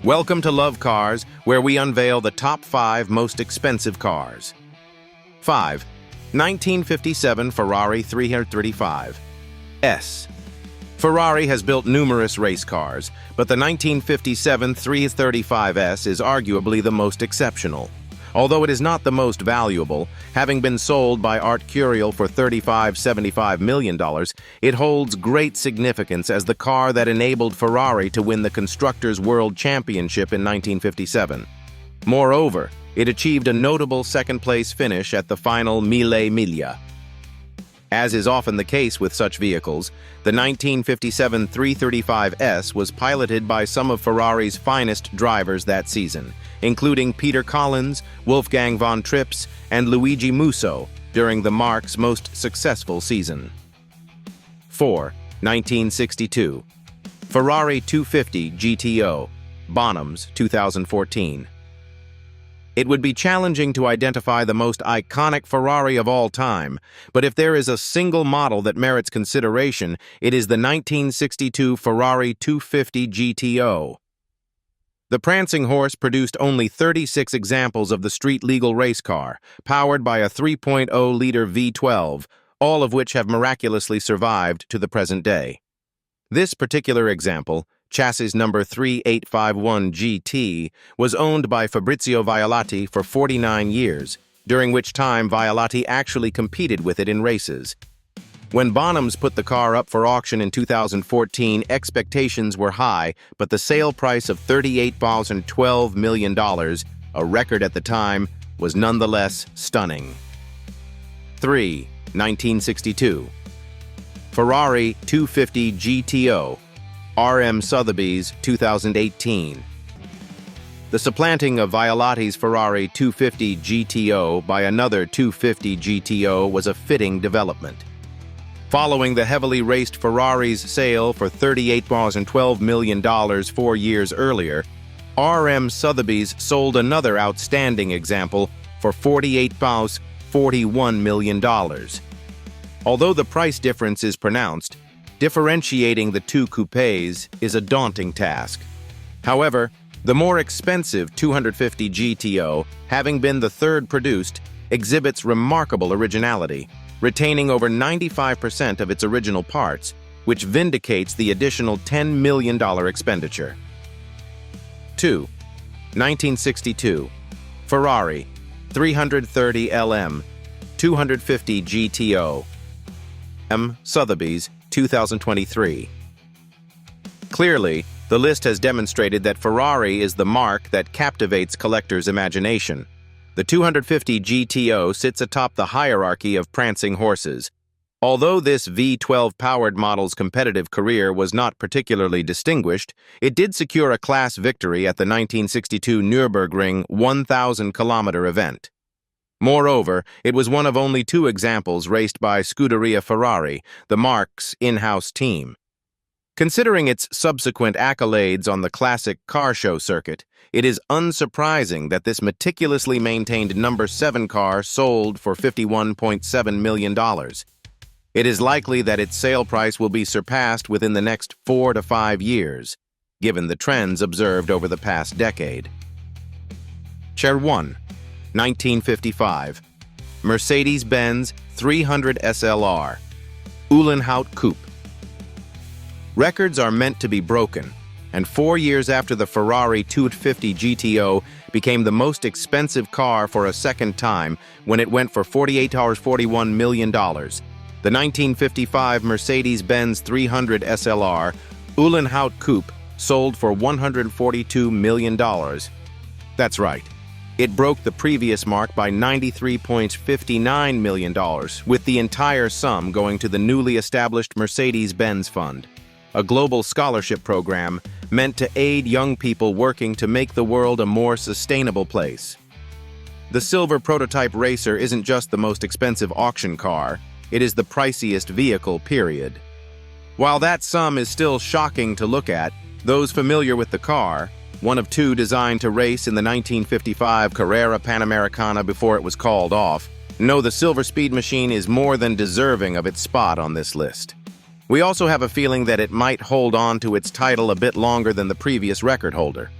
Welcome to Love Cars, where we unveil the top 5 most expensive cars. 5. 1957 Ferrari 335 S. Ferrari has built numerous race cars, but the 1957 335S is arguably the most exceptional. Although it is not the most valuable, having been sold by Art Curial for $35.75 million, it holds great significance as the car that enabled Ferrari to win the Constructors' World Championship in 1957. Moreover, it achieved a notable second-place finish at the final Mille Miglia. As is often the case with such vehicles, the 1957 335S was piloted by some of Ferrari's finest drivers that season, including Peter Collins, Wolfgang von Trips, and Luigi Musso during the Marque's most successful season. 4. 1962 Ferrari 250 GTO, Bonhams, 2014. It would be challenging to identify the most iconic Ferrari of all time, but if there is a single model that merits consideration, it is the 1962 Ferrari 250 GTO. The prancing horse produced only 36 examples of the street-legal race car, powered by a 3.0-liter V12, all of which have miraculously survived to the present day. This particular example, chassis number 3851 GT, was owned by Fabrizio Violati for 49 years, during which time Violati actually competed with it in races. When Bonhams put the car up for auction in 2014, expectations were high, but the sale price of $38.12 million, a record at the time, was nonetheless stunning. 3. 1962 Ferrari 250 GTO, RM Sotheby's, 2018. The supplanting of Violati's Ferrari 250 GTO by another 250 GTO was a fitting development. Following the heavily raced Ferrari's sale for $38.12 million 4 years earlier, RM Sotheby's sold another outstanding example for $48.41 million. Although the price difference is pronounced, differentiating the two coupes is a daunting task. However, the more expensive 250 GTO, having been the third produced, exhibits remarkable originality, retaining over 95% of its original parts, which vindicates the additional $10 million expenditure. 2. 1962 Ferrari 330 LM 250 GTO, RM Sotheby's, 2023. Clearly, the list has demonstrated that Ferrari is the marque that captivates collectors' imagination. The 250 GTO sits atop the hierarchy of prancing horses. Although this V12-powered model's competitive career was not particularly distinguished, it did secure a class victory at the 1962 Nürburgring 1,000-kilometer event. Moreover, it was one of only 2 examples raced by Scuderia Ferrari, the Marque's in-house team. Considering its subsequent accolades on the classic car show circuit, it is unsurprising that this meticulously maintained number 7 car sold for $51.7 million. It is likely that its sale price will be surpassed within the next 4 to 5 years, given the trends observed over the past decade. Chair 1. 1955 Mercedes-Benz 300 SLR Uhlenhaut Coupe. Records are meant to be broken, and 4 years after the Ferrari 250 GTO became the most expensive car for a second time when it went for $48.41 million, the 1955 Mercedes-Benz 300 SLR Uhlenhaut Coupe sold for $142 million. That's right. It broke the previous mark by $93.59 million, with the entire sum going to the newly established Mercedes-Benz Fund, a global scholarship program meant to aid young people working to make the world a more sustainable place. The silver prototype racer isn't just the most expensive auction car, it is the priciest vehicle, period. While that sum is still shocking to look at, those familiar with the car, one of 2 designed to race in the 1955 Carrera Panamericana before it was called off, know the Silver Speed machine is more than deserving of its spot on this list. We also have a feeling that it might hold on to its title a bit longer than the previous record holder.